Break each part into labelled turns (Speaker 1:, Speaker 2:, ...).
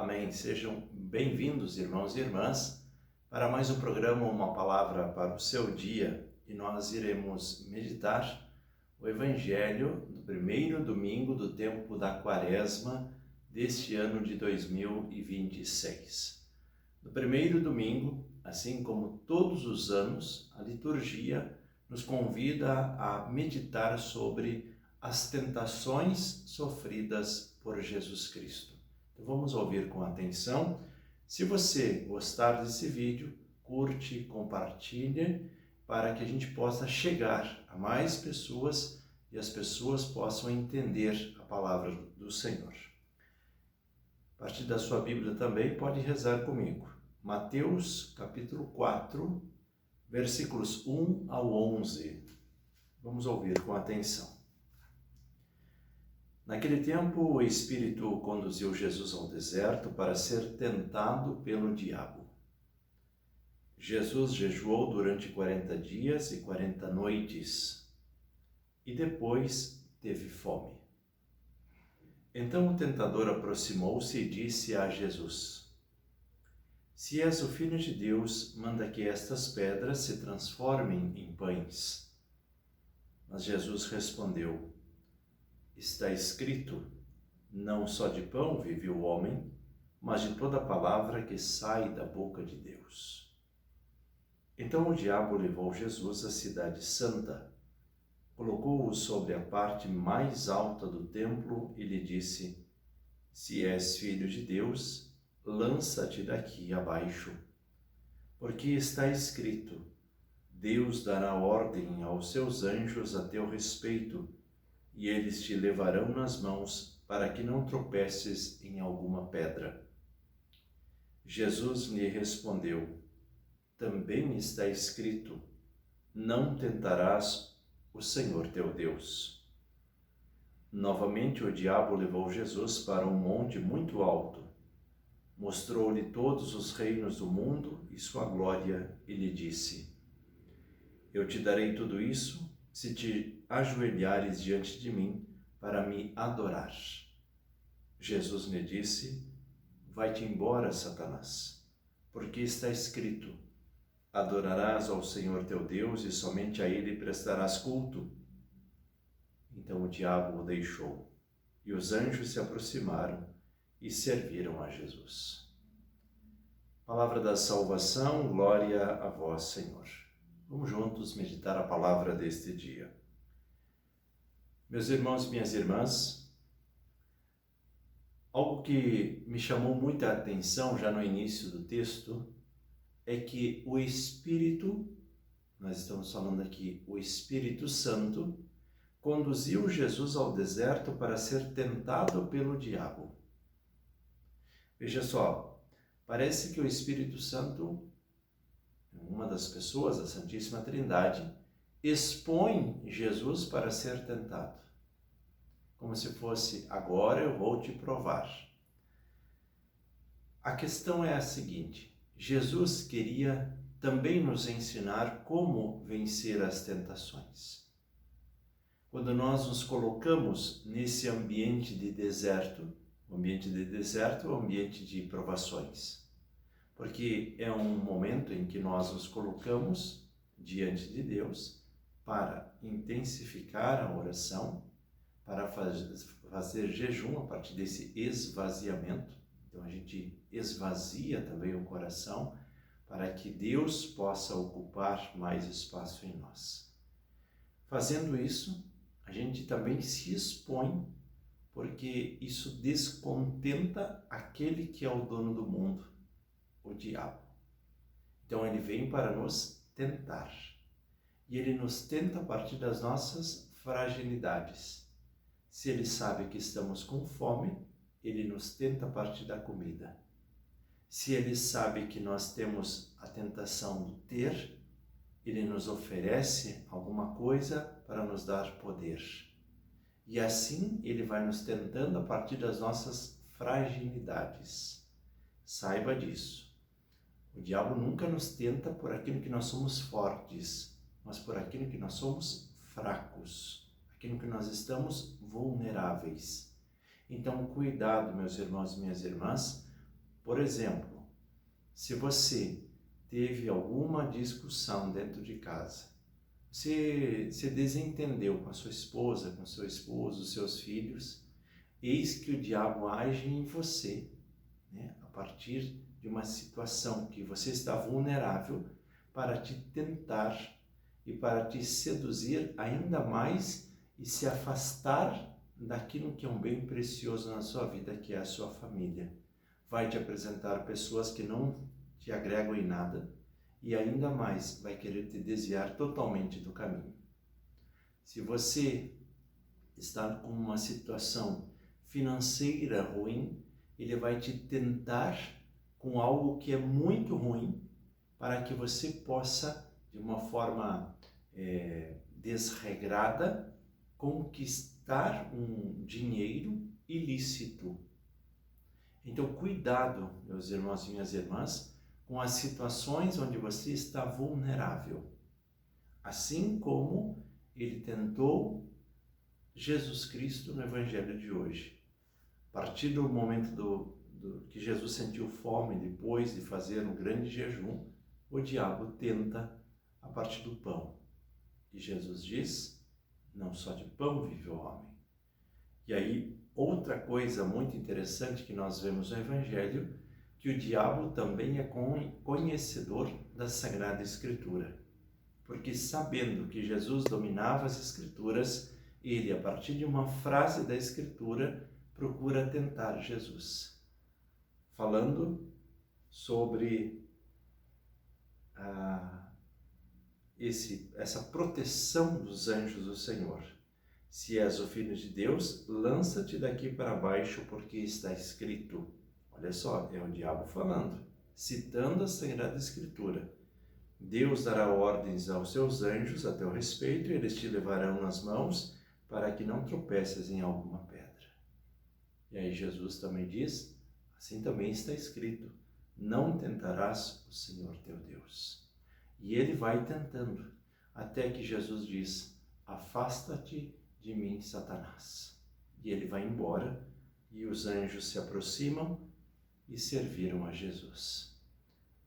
Speaker 1: Amém. Sejam bem-vindos, irmãos e irmãs, para mais um programa, uma palavra para o seu dia. E nós iremos meditar o Evangelho do primeiro domingo do tempo da Quaresma deste ano de 2026. No primeiro domingo, assim como todos os anos, a liturgia nos convida a meditar sobre as tentações sofridas por Jesus Cristo. Então vamos ouvir com atenção. Se você gostar desse vídeo, curte, compartilhe, para que a gente possa chegar a mais pessoas e as pessoas possam entender a palavra do Senhor. A partir da sua Bíblia também pode rezar comigo. Mateus capítulo 4, versículos 1 ao 11. Vamos ouvir com atenção. Naquele tempo, o Espírito conduziu Jesus ao deserto para ser tentado pelo diabo. Jesus jejuou durante 40 dias e 40 noites e depois teve fome. Então o tentador aproximou-se e disse a Jesus: Se és o Filho de Deus, manda que estas pedras se transformem em pães. Mas Jesus respondeu: Está escrito, não só de pão vive o homem, mas de toda palavra que sai da boca de Deus. Então o diabo levou Jesus à cidade santa, colocou-o sobre a parte mais alta do templo e lhe disse: Se és filho de Deus, lança-te daqui abaixo, porque está escrito, Deus dará ordem aos seus anjos a teu respeito, e eles te levarão nas mãos para que não tropeces em alguma pedra. Jesus lhe respondeu: Também está escrito, não tentarás o Senhor teu Deus. Novamente o diabo levou Jesus para um monte muito alto, mostrou-lhe todos os reinos do mundo e sua glória e lhe disse: Eu te darei tudo isso se te ajoelhares diante de mim para me adorar. Jesus lhe disse: Vai-te embora, Satanás, porque está escrito, adorarás ao Senhor teu Deus e somente a Ele prestarás culto. Então o diabo o deixou, e os anjos se aproximaram e serviram a Jesus. Palavra da salvação, glória a vós, Senhor. Vamos juntos meditar a palavra deste dia. Meus irmãos e minhas irmãs, algo que me chamou muita atenção já no início do texto é que o Espírito, nós estamos falando aqui, o Espírito Santo, conduziu Jesus ao deserto para ser tentado pelo diabo. Veja só, parece que o Espírito Santo, uma das pessoas da Santíssima Trindade, expõe Jesus para ser tentado. Como se fosse, agora eu vou te provar. A questão é a seguinte: Jesus queria também nos ensinar como vencer as tentações. Quando nós nos colocamos nesse ambiente de deserto, o ambiente de deserto é o ambiente de provações, porque é um momento em que nós nos colocamos diante de Deus para intensificar a oração, para fazer jejum a partir desse esvaziamento. Então a gente esvazia também o coração para que Deus possa ocupar mais espaço em nós. Fazendo isso, a gente também se expõe, porque isso descontenta aquele que é o dono do mundo, o diabo. Então ele vem para nos tentar. E ele nos tenta a partir das nossas fragilidades. Se ele sabe que estamos com fome, ele nos tenta a partir da comida. Se ele sabe que nós temos a tentação do ter, ele nos oferece alguma coisa para nos dar poder. E assim ele vai nos tentando a partir das nossas fragilidades. Saiba disso. O diabo nunca nos tenta por aquilo que nós somos fortes, mas por aquilo que nós somos fracos, aquilo que nós estamos vulneráveis. Então, cuidado, meus irmãos e minhas irmãs, Por exemplo, se você teve alguma discussão dentro de casa, você se desentendeu com a sua esposa, com seu esposo, seus filhos, eis que o diabo age em você, né? A partir de uma situação que você está vulnerável, para te tentar e para te seduzir ainda mais e se afastar daquilo que é um bem precioso na sua vida, que é a sua família. Vai te apresentar pessoas que não te agregam em nada e ainda mais vai querer te desviar totalmente do caminho. Se você está com uma situação financeira ruim, ele vai te tentar com algo que é muito ruim para que você possa, de uma forma desregrada, conquistar um dinheiro ilícito. Então, cuidado, meus irmãos e minhas irmãs, com as situações onde você está vulnerável. Assim como ele tentou Jesus Cristo no Evangelho de hoje. A partir do momento que Jesus sentiu fome, depois de fazer um grande jejum, o diabo tenta a partir do pão. E Jesus diz, não só de pão vive o homem. E aí, outra coisa muito interessante que nós vemos no Evangelho, que o diabo também é conhecedor da Sagrada Escritura. Porque sabendo que Jesus dominava as Escrituras, ele, a partir de uma frase da Escritura, procura tentar Jesus. Falando sobre essa proteção dos anjos do Senhor. Se és o Filho de Deus, lança-te daqui para baixo, porque está escrito. Olha só, é o diabo falando, citando a Sagrada Escritura. Deus dará ordens aos seus anjos a teu respeito, e eles te levarão nas mãos, para que não tropeces em alguma pedra. E aí Jesus também diz, assim também está escrito, não tentarás o Senhor teu Deus. E ele vai tentando, até que Jesus diz, afasta-te de mim, Satanás. E ele vai embora, e os anjos se aproximam e serviram a Jesus.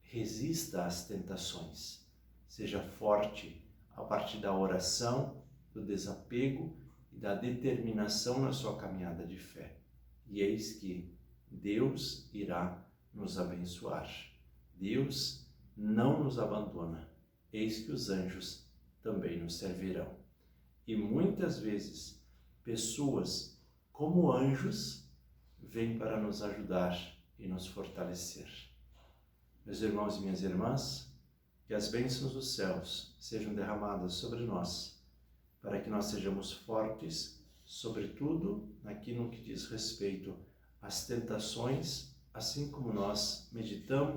Speaker 1: Resista às tentações, seja forte a partir da oração, do desapego e da determinação na sua caminhada de fé. E eis que Deus irá nos abençoar. Deus não nos abandona. Eis que os anjos também nos servirão. E muitas vezes, pessoas como anjos vêm para nos ajudar e nos fortalecer. Meus irmãos e minhas irmãs, que as bênçãos dos céus sejam derramadas sobre nós, para que nós sejamos fortes, sobretudo naquilo que diz respeito às tentações, assim como nós meditamos